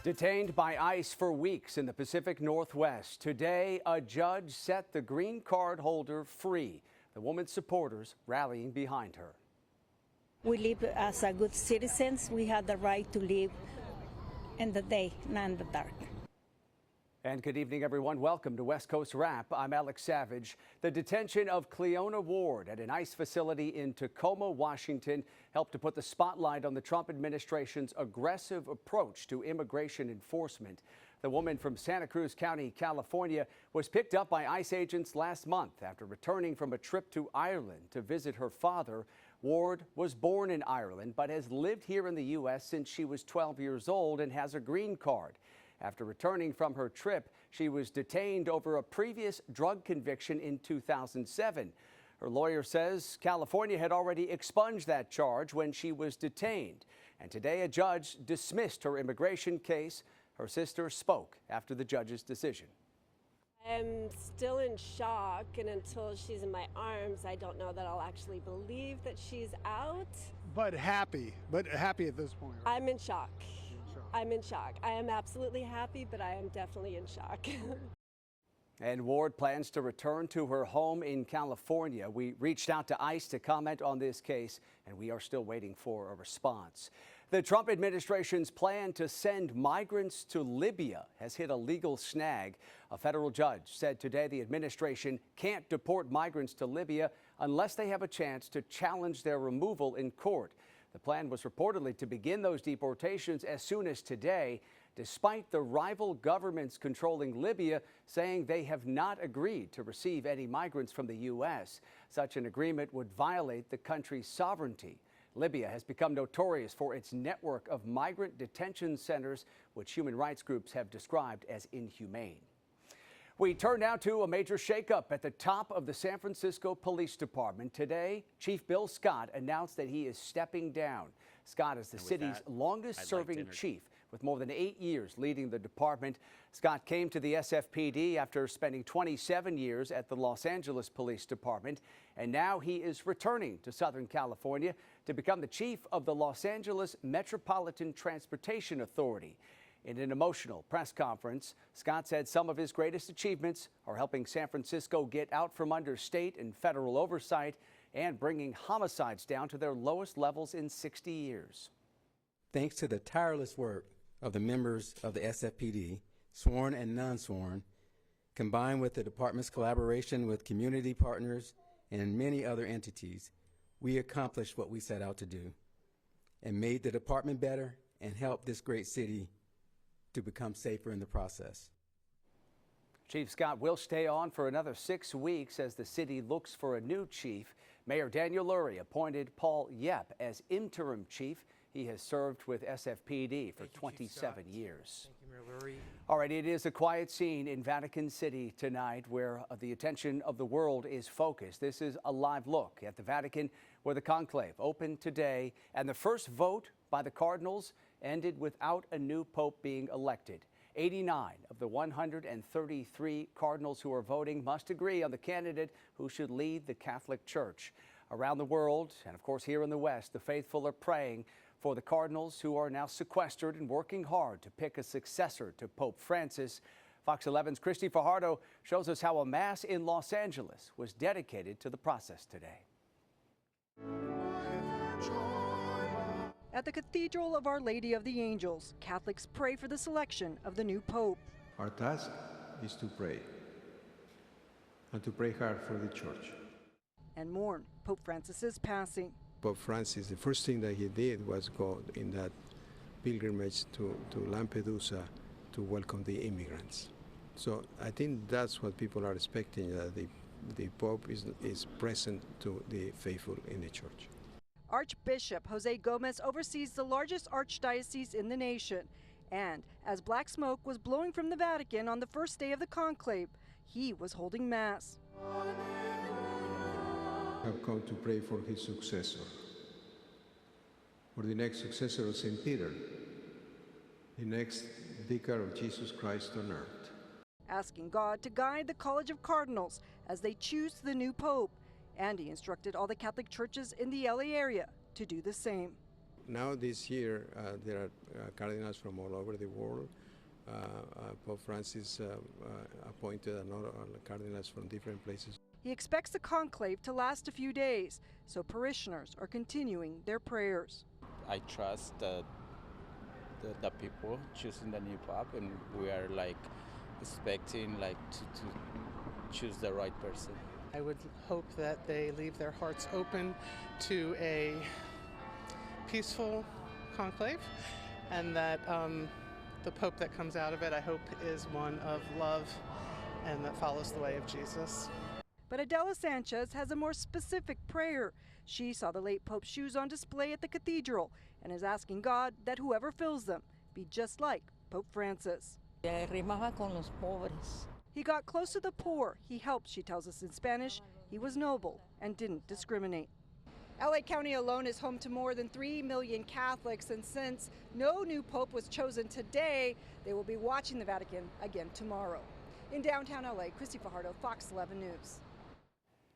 Detained by ICE for weeks in the Pacific Northwest, today a judge set the green card holder free. The woman's supporters rallying behind her. We live as a good citizens. We have the right to live in the day, not in the dark. And good evening, everyone. Welcome to West Coast Wrap. I'm Alex Savage. The detention of Cleona Ward at an ICE facility in Tacoma, Washington, helped to put the spotlight on the Trump administration's aggressive approach to immigration enforcement. The woman from Santa Cruz County, California, was picked up by ICE agents last month after returning from a trip to Ireland to visit her father. Ward was born in Ireland but has lived here in the U.S. since she was 12 years old and has a green card. After returning from her trip, she was detained over a previous drug conviction in 2007. Her lawyer says California had already expunged that charge when she was detained. And today a judge dismissed her immigration case. Her sister spoke after the judge's decision. I'm still in shock, and until she's in my arms, I don't know that I'll actually believe that she's out. But happy at this point. Right? I'm in shock. I'm in shock. I am absolutely happy, but I am definitely in shock. And Ward plans to return to her home in California. We reached out to ICE to comment on this case, and we are still waiting for a response. The Trump administration's plan to send migrants to Libya has hit a legal snag. A federal judge said today the administration can't deport migrants to Libya unless they have a chance to challenge their removal in court. The plan was reportedly to begin those deportations as soon as today, despite the rival governments controlling Libya saying they have not agreed to receive any migrants from the U.S. Such an agreement would violate the country's sovereignty. Libya has become notorious for its network of migrant detention centers, which human rights groups have described as inhumane. We turn now to a major shakeup at the top of the San Francisco Police Department. Today, Chief Bill Scott announced that he is stepping down. Scott is the city's longest-serving chief, with more than 8 years leading the department. Scott came to the SFPD after spending 27 years at the Los Angeles Police Department, and now he is returning to Southern California to become the chief of the Los Angeles Metropolitan Transportation Authority. In an emotional press conference, Scott said some of his greatest achievements are helping San Francisco get out from under state and federal oversight and bringing homicides down to their lowest levels in 60 years. Thanks to the tireless work of the members of the SFPD, sworn and non-sworn, combined with the department's collaboration with community partners and many other entities, we accomplished what we set out to do and made the department better and helped this great city to become safer in the process. Chief Scott will stay on for another 6 weeks as the city looks for a new chief. Mayor Daniel Lurie appointed Paul Yep as interim chief. He has served with SFPD for 27 years. Thank you, Mayor Lurie. All right, it is a quiet scene in Vatican City tonight where the attention of the world is focused. This is a live look at the Vatican where the conclave opened today and the first vote by the cardinals ended without a new pope being elected. 89 of the 133 cardinals who are voting must agree on the candidate who should lead the Catholic Church. Around the world, and of course here in the West, the faithful are praying for the cardinals who are now sequestered and working hard to pick a successor to Pope Francis. Fox 11's Christy Fajardo shows us how a mass in Los Angeles was dedicated to the process today. At the Cathedral of Our Lady of the Angels, Catholics pray for the selection of the new Pope. Our task is to pray and to pray hard for the Church. And mourn Pope Francis's passing. Pope Francis, the first thing that he did was go in that pilgrimage to Lampedusa to welcome the immigrants. So I think that's what people are expecting, that the Pope is present to the faithful in the Church. Archbishop Jose Gomez oversees the largest archdiocese in the nation. And as black smoke was blowing from the Vatican on the first day of the conclave, he was holding Mass. I've come to pray for his successor, for the next successor of St. Peter, the next vicar of Jesus Christ on earth. Asking God to guide the College of Cardinals as they choose the new Pope. And he instructed all the Catholic churches in the LA area to do the same. Now this year, there are cardinals from all over the world. Pope Francis appointed another cardinals from different places. He expects the conclave to last a few days, so parishioners are continuing their prayers. I trust the people choosing the new Pope, and we are expecting to choose the right person. I would hope that they leave their hearts open to a peaceful conclave, and that the Pope that comes out of it, I hope, is one of love and that follows the way of Jesus. But Adela Sanchez has a more specific prayer. She saw the late Pope's shoes on display at the cathedral and is asking God that whoever fills them be just like Pope Francis. He got close to the poor. He helped, she tells us in Spanish. He was noble and didn't discriminate. LA County alone is home to more than 3 million Catholics, and since no new pope was chosen today, they will be watching the Vatican again tomorrow. In downtown LA, Christy Fajardo, Fox 11 News.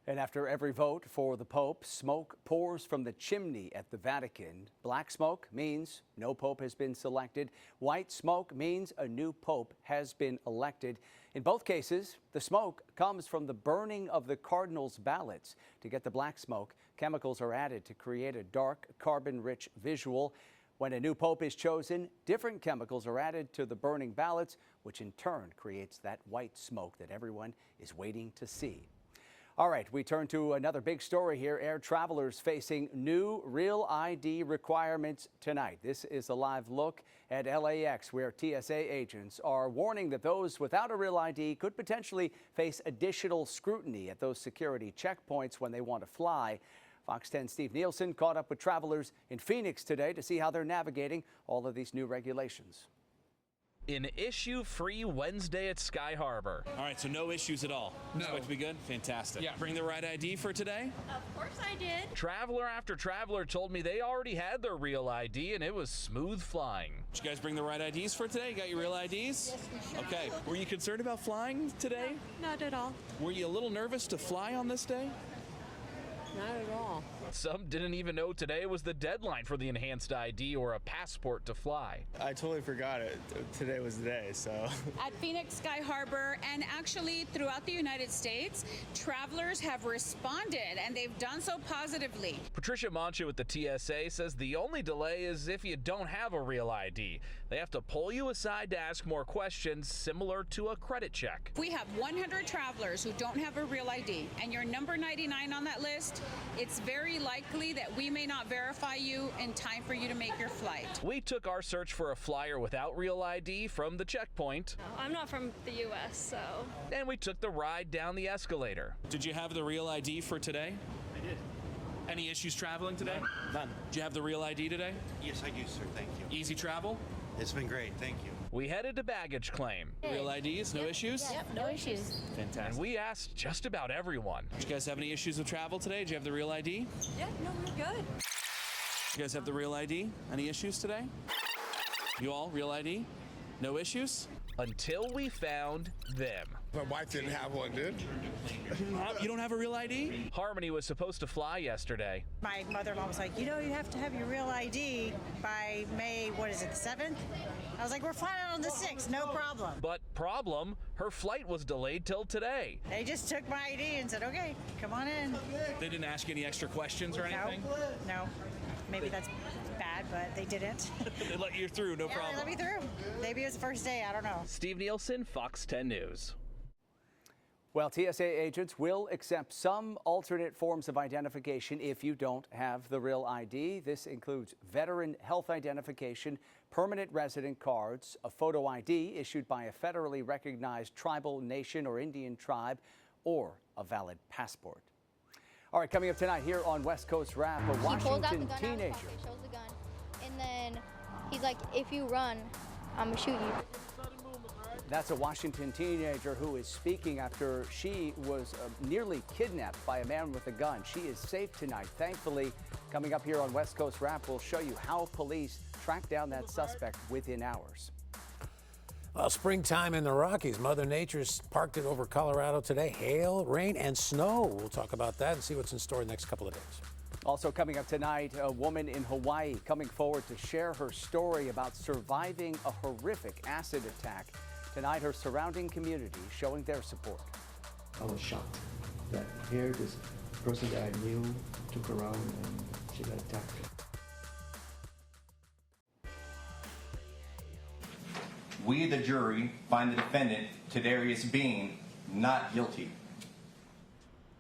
And after every vote for the Pope, smoke pours from the chimney at the Vatican. Black smoke means no Pope has been selected. White smoke means a new Pope has been elected. In both cases, the smoke comes from the burning of the cardinals' ballots. To get the black smoke, chemicals are added to create a dark, carbon-rich visual. When a new Pope is chosen, different chemicals are added to the burning ballots, which in turn creates that white smoke that everyone is waiting to see. All right, we turn to another big story here. Air travelers facing new Real ID requirements tonight. This is a live look at LAX, where TSA agents are warning that those without a Real ID could potentially face additional scrutiny at those security checkpoints when they want to fly. Fox 10's Steve Nielsen caught up with travelers in Phoenix today to see how they're navigating all of these new regulations. An issue-free Wednesday at Sky Harbor. All right, so no issues at all. No. Expect to be good? Fantastic. Yeah. Bring the right ID for today? Of course I did. Traveler after traveler told me they already had their Real ID and it was smooth flying. Did you guys bring the right IDs for today? You got your Real IDs? Yes, we should. Okay. Were you concerned about flying today? No, not at all. Were you a little nervous to fly on this day? Not at all. Some didn't even know today was the deadline for the enhanced ID or a passport to fly. I totally forgot it. Today was the day, so. At Phoenix Sky Harbor and actually throughout the United States, travelers have responded and they've done so positively. Patricia Mancha with the TSA says the only delay is if you don't have a Real ID. They have to pull you aside to ask more questions, similar to a credit check. If we have 100 travelers who don't have a Real ID and you're number 99 on that list, it's very likely that we may not verify you in time for you to make your flight. We took our search for a flyer without Real ID from the checkpoint. I'm not from the U.S., so. And we took the ride down the escalator. Did you have the Real ID for today? I did. Any issues traveling today? None. Did you have the Real ID today? Yes, I do, sir. Thank you. Easy travel? It's been great. Thank you. We headed to baggage claim. Real IDs? No issues? Yep, no issues. Fantastic. And we asked just about everyone. Did you guys have any issues with travel today? Did you have the Real ID? Yeah, no, we're good. You guys have the Real ID? Any issues today? You all, Real ID? No issues? Until we found them. My wife didn't have one, dude. You don't have a Real ID? Harmony was supposed to fly yesterday. My mother-in-law was like, you know, you have to have your Real ID by May, what is it, the 7th? I was like, we're flying out on the 6th, no problem. But problem, her flight was delayed till today. They just took my ID and said, okay, come on in. They didn't ask you any extra questions or anything? No. Maybe that's bad, but they didn't. They let you through, no problem. They let me through. Maybe it was the first day, I don't know. Steve Nielsen, Fox 10 News. Well, TSA agents will accept some alternate forms of identification if you don't have the Real ID. This includes veteran health identification, permanent resident cards, a photo ID issued by a federally recognized tribal nation or Indian tribe, or a valid passport. All right, coming up tonight here on West Coast Rap, a Washington teenager. Shows the gun, and then he's like, if you run, I'm gonna shoot you. That's a Washington teenager who is speaking after she was nearly kidnapped by a man with a gun. She is safe tonight, thankfully. Coming up here on West Coast Rap, we'll show you how police tracked down that suspect within hours. Well, springtime in the Rockies. Mother Nature's parked it over Colorado today. Hail, rain, and snow. We'll talk about that and see what's in store the next couple of days. Also coming up tonight, a woman in Hawaii coming forward to share her story about surviving a horrific acid attack. Tonight, her surrounding community showing their support. I was shocked that here this person that I knew took her around and she got attacked. We, the jury, find the defendant, Tadarius Bean, not guilty.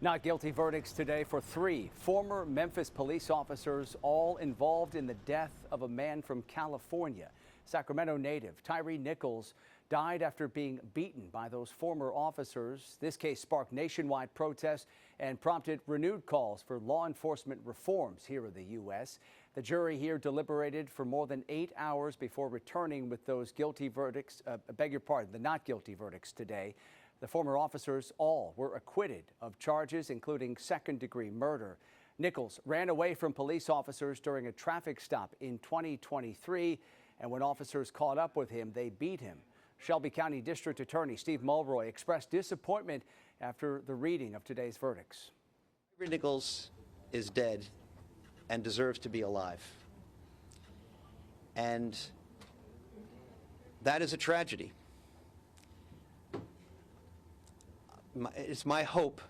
Not guilty verdicts today for 3 former Memphis police officers, all involved in the death of a man from California. Sacramento native Tyre Nichols died after being beaten by those former officers. This case sparked nationwide protests and prompted renewed calls for law enforcement reforms here in the U.S. The jury here deliberated for more than 8 hours before returning with those guilty verdicts, the not guilty verdicts today. The former officers all were acquitted of charges including second-degree murder. Nichols ran away from police officers during a traffic stop in 2023, and when officers caught up with him, they beat him. Shelby County District Attorney Steve Mulroy expressed disappointment after the reading of today's verdicts. Tyre Nichols is dead and deserves to be alive. And that is a tragedy. It's my hope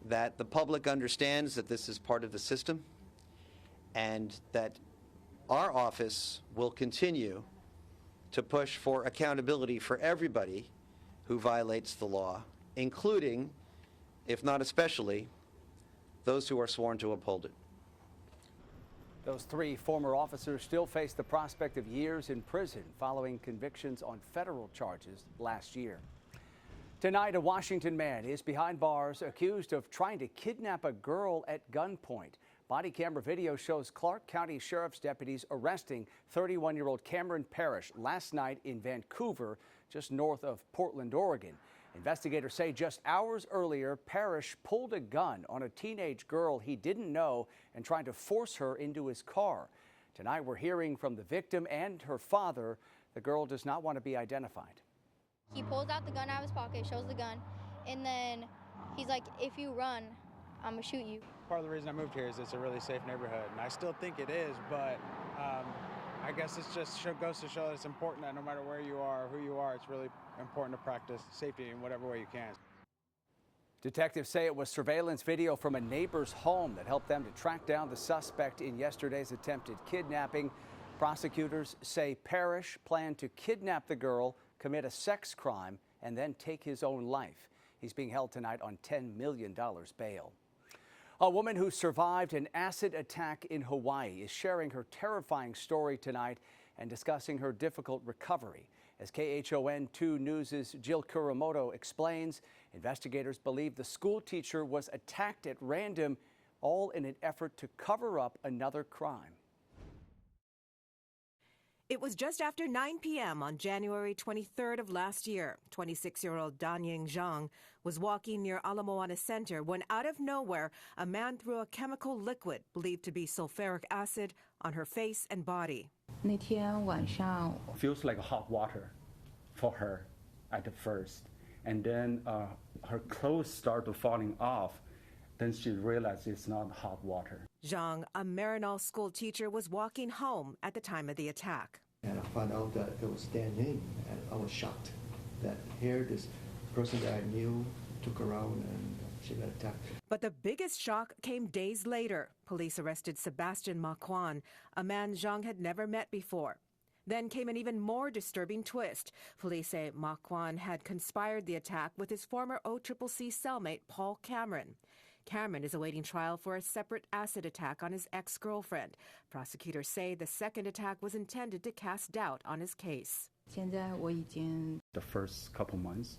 that the public understands that this is part of the system and that our office will continue to push for accountability for everybody who violates the law, including, if not especially, those who are sworn to uphold it. Those 3 former officers still face the prospect of years in prison following convictions on federal charges last year. Tonight, a Washington man is behind bars accused of trying to kidnap a girl at gunpoint. Body camera video shows Clark County Sheriff's deputies arresting 31-year-old Cameron Parrish last night in Vancouver, just north of Portland, Oregon. Investigators say just hours earlier, Parrish pulled a gun on a teenage girl he didn't know and tried to force her into his car. Tonight, we're hearing from the victim and her father. The girl does not want to be identified. He pulls out the gun out of his pocket, shows the gun, and then he's like, if you run, I'm gonna shoot you. Part of the reason I moved here is it's a really safe neighborhood, and I still think it is, but I guess it just goes to show that it's important that no matter where you are, who you are, it's really important to practice safety in whatever way you can. Detectives say it was surveillance video from a neighbor's home that helped them to track down the suspect in yesterday's attempted kidnapping. Prosecutors say Parrish planned to kidnap the girl, commit a sex crime, and then take his own life. He's being held tonight on $10 million bail. A woman who survived an acid attack in Hawaii is sharing her terrifying story tonight and discussing her difficult recovery. As KHON2 News' Jill Kuramoto explains, investigators believe the school teacher was attacked at random, all in an effort to cover up another crime. It was just after 9 p.m. on January 23rd of last year. 26-year-old Danying Zhang was walking near Ala Moana Center when out of nowhere, a man threw a chemical liquid believed to be sulfuric acid on her face and body. Feels like hot water for her at first. And then her clothes started falling off. Then she realized it's not hot water. Zhang, a Marinol school teacher, was walking home at the time of the attack. And I found out that it was Dan, and I was shocked that here this person that I knew took her around and she got attacked. But the biggest shock came days later. Police arrested Sebastian Makwan, a man Zhang had never met before. Then came an even more disturbing twist. Police say Makwan had conspired the attack with his former OCCC cellmate, Paul Cameron. Cameron is awaiting trial for a separate acid attack on his ex-girlfriend. Prosecutors say the second attack was intended to cast doubt on his case. The first couple months,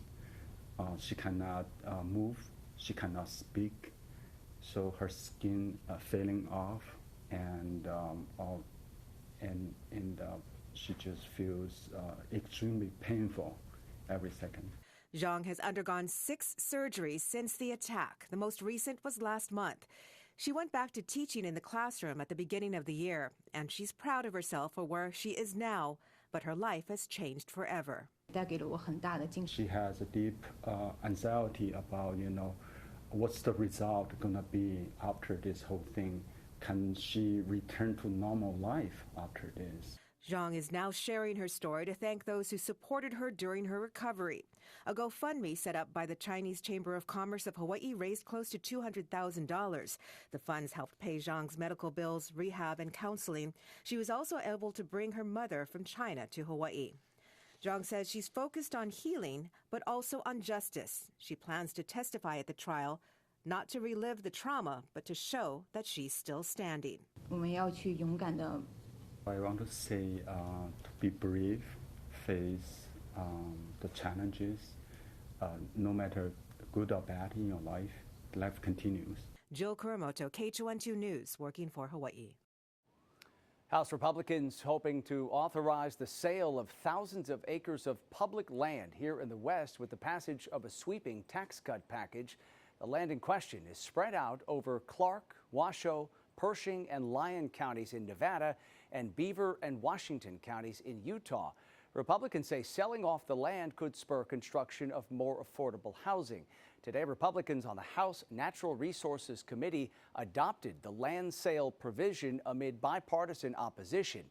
she cannot move, she cannot speak, so her skin falling off, and she just feels extremely painful every second. Zhang has undergone 6 surgeries since the attack. The most recent was last month. She went back to teaching in the classroom at the beginning of the year, and she's proud of herself for where she is now, but her life has changed forever. She has a deep anxiety about, what's the result going to be after this whole thing? Can she return to normal life after this? Zhang is now sharing her story to thank those who supported her during her recovery. A GoFundMe set up by the Chinese Chamber of Commerce of Hawaii raised close to $200,000. The funds helped pay Zhang's medical bills, rehab, and counseling. She was also able to bring her mother from China to Hawaii. Zhang says she's focused on healing, but also on justice. She plans to testify at the trial, not to relive the trauma, but to show that she's still standing. I want to say to be brave, face the challenges, no matter good or bad in your life, life continues. Jill Kuramoto, KTVU News, working for Hawaii. House Republicans hoping to authorize the sale of thousands of acres of public land here in the West with the passage of a sweeping tax cut package. The land in question is spread out over Clark, Washoe, Pershing, and Lyon counties in Nevada and Beaver and Washington counties in Utah. Republicans say selling off the land could spur construction of more affordable housing. Today, Republicans on the House Natural Resources Committee adopted the land sale provision amid bipartisan opposition.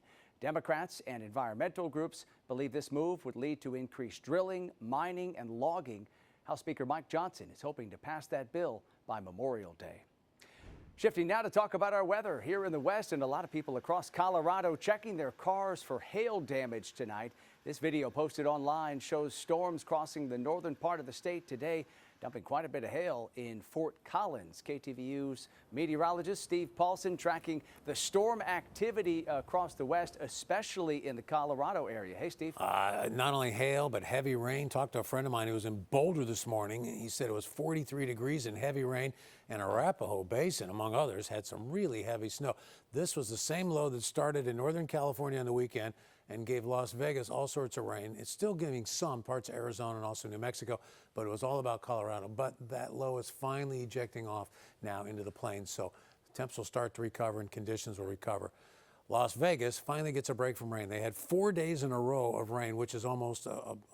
Democrats and environmental groups believe this move would lead to increased drilling, mining, and logging. House Speaker Mike Johnson is hoping to pass that bill by Memorial Day. Shifting now to talk about our weather here in the West, and a lot of people across Colorado checking their cars for hail damage tonight. This video posted online shows storms crossing the northern part of the state today, dumping quite a bit of hail in Fort Collins. KTVU's meteorologist Steve Paulson tracking the storm activity across the West, especially in the Colorado area. Hey, Steve. Not only hail, but heavy rain. Talked to a friend of mine who was in Boulder this morning. He said it was 43 degrees and heavy rain, and Arapahoe Basin, among others, had some really heavy snow. This was the same low that started in Northern California on the weekend and gave Las Vegas all sorts of rain. It's still giving some parts of Arizona and also New Mexico, but it was all about Colorado. But that low is finally ejecting off now into the plains, so temps will start to recover and conditions will recover. Las Vegas finally gets a break from rain. They had 4 days in a row of rain, which is almost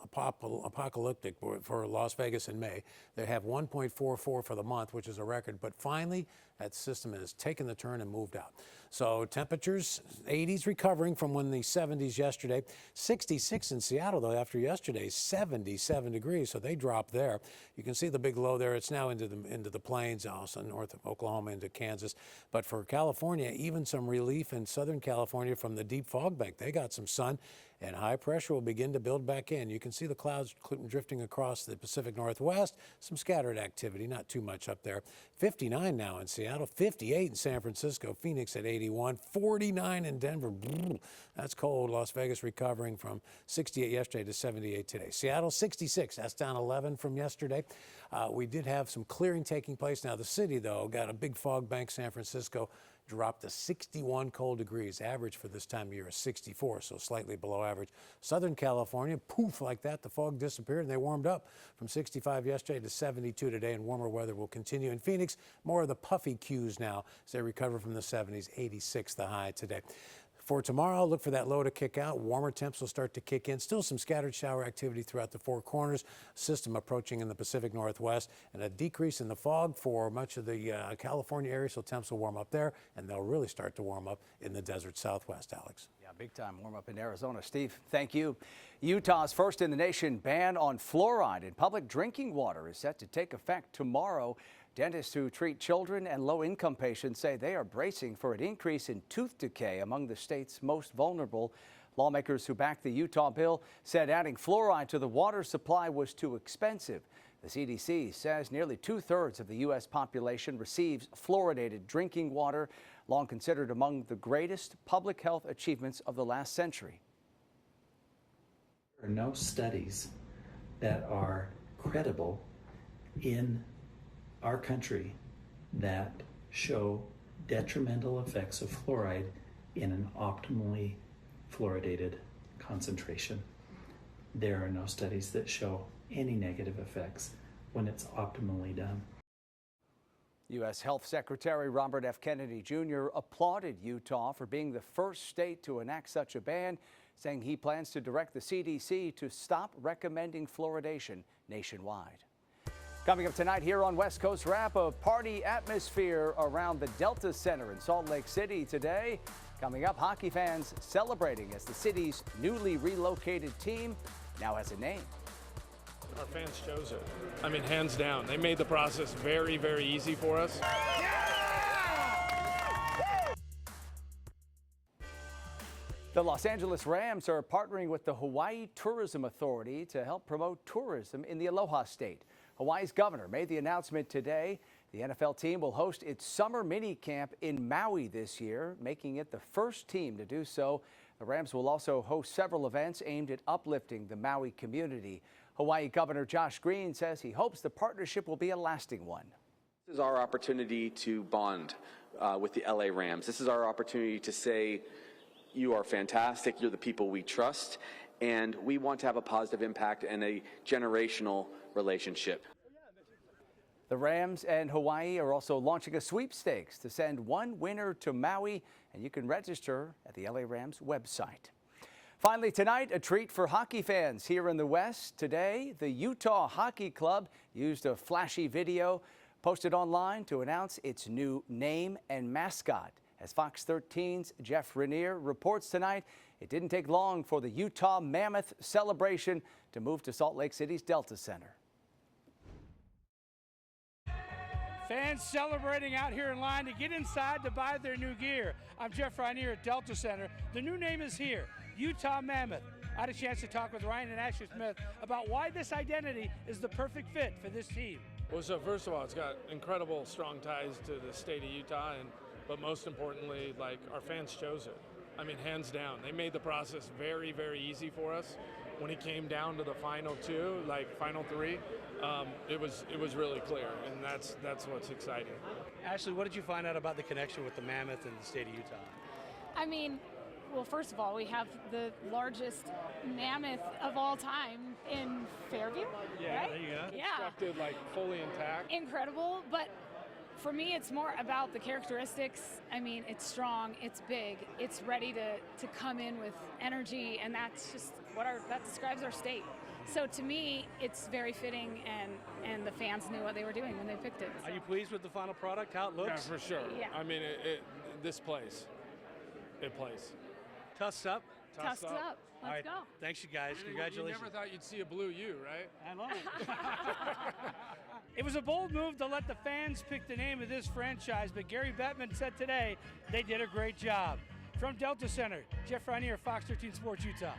apocalyptic for Las Vegas in May. They have 1.44 for the month, which is a record, but finally that system has taken the turn and moved out. So temperatures, 80s recovering from when the 70s yesterday. 66 in Seattle, though, after yesterday, 77 degrees, so they dropped there. You can see the big low there. It's now into the plains, also north of Oklahoma into Kansas. But for California, even some relief in Southern California from the deep fog bank. They got some sun, and high pressure will begin to build back in. You can see the clouds drifting across the Pacific Northwest. Some scattered activity, not too much up there. 59 now in Seattle, 58 in San Francisco, Phoenix at 81, 49 in Denver. That's cold. Las Vegas recovering from 68 yesterday to 78 today. Seattle 66, that's down 11 from yesterday. We did have some clearing taking place. Now the city, though, got a big fog bank. San Francisco dropped to 61 cold degrees. Average for this time of year is 64, so slightly below average. Southern California, poof, like that, the fog disappeared and they warmed up from 65 yesterday to 72 today, and warmer weather will continue. In Phoenix, more of the puffy cues now as they recover from the 70s, 86 the high today. For tomorrow, look for that low to kick out. Warmer temps will start to kick in. Still some scattered shower activity throughout the Four Corners. System approaching in the Pacific Northwest, and a decrease in the fog for much of the California area, so temps will warm up there, and they'll really start to warm up in the desert Southwest, Alex. Yeah, big time warm up in Arizona. Steve, thank you. Utah's first in the nation ban on fluoride in public drinking water is set to take effect tomorrow. Dentists who treat children and low-income patients say they are bracing for an increase in tooth decay among the state's most vulnerable. Lawmakers who backed the Utah bill said adding fluoride to the water supply was too expensive. The CDC says nearly 2/3 of the U.S. population receives fluoridated drinking water, long considered among the greatest public health achievements of the last century. There are no studies that are credible in our country that show detrimental effects of fluoride in an optimally fluoridated concentration. There are no studies that show any negative effects when it's optimally done. U.S. Health Secretary Robert F. Kennedy Jr. applauded Utah for being the first state to enact such a ban, saying he plans to direct the CDC to stop recommending fluoridation nationwide. Coming up tonight here on West Coast Wrap, a party atmosphere around the Delta Center in Salt Lake City today. Coming up, hockey fans celebrating as the city's newly relocated team now has a name. Our fans chose it. I mean, hands down. They made the process very, very easy for us. The Los Angeles Rams are partnering with the Hawaii Tourism Authority to help promote tourism in the Aloha State. Hawaii's governor made the announcement today. The NFL team will host its summer mini camp in Maui this year, making it the first team to do so. The Rams will also host several events aimed at uplifting the Maui community. Hawaii Governor Josh Green says he hopes the partnership will be a lasting one. This is our opportunity to bond with the LA Rams. This is our opportunity to say, you are fantastic, you're the people we trust, and we want to have a positive impact and a generational relationship. The Rams and Hawaii are also launching a sweepstakes to send one winner to Maui, and you can register at the LA Rams website. Finally tonight, a treat for hockey fans here in the West. Today, the Utah Hockey Club used a flashy video posted online to announce its new name and mascot. As Fox 13's Jeff Rainier reports tonight, it didn't take long for the Utah Mammoth celebration to move to Salt Lake City's Delta Center. Fans celebrating out here in line to get inside to buy their new gear. I'm Jeff Rainier at Delta Center. The new name is here, Utah Mammoth. I had a chance to talk with Ryan and Ashley Smith about why this identity is the perfect fit for this team. Well, so first of all, it's got incredible strong ties to the state of Utah, but most importantly, like, our fans chose it. I mean, hands down. They made the process very, very easy for us. When it came down to the final two, like final three, it was really clear, and that's what's exciting. Ashley, what did you find out about the connection with the Mammoth and the state of Utah? I mean, well, first of all, we have the largest mammoth of all time in Fairview. Yeah, right? there you go. Yeah. Constructed like fully intact. Incredible, but for me, it's more about the characteristics. I mean, it's strong, it's big, it's ready to come in with energy, and that's just that describes our state. So to me, it's very fitting, and the fans knew what they were doing when they picked it. Are you pleased with the final product, how it looks? Yeah, for sure. Yeah. I mean, this plays. It plays. Tussed up? Tussed up. Let's go. Thanks, you guys. Congratulations. You never thought you'd see a blue U, right? I love it. It was a bold move to let the fans pick the name of this franchise, but Gary Bettman said today they did a great job. From Delta Center, Jeff Rainier, Fox 13 Sports, Utah.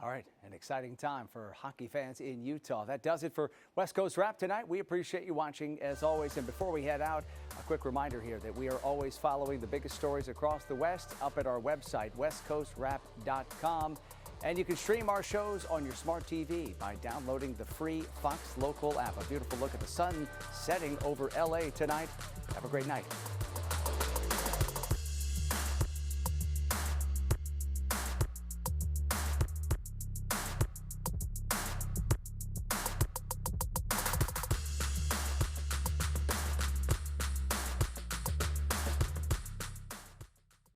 All right, an exciting time for hockey fans in Utah. That does it for West Coast Wrap tonight. We appreciate you watching as always. And before we head out, a quick reminder here that we are always following the biggest stories across the West up at our website, westcoastwrap.com. And you can stream our shows on your smart TV by downloading the free Fox Local app. A beautiful look at the sun setting over LA tonight. Have a great night.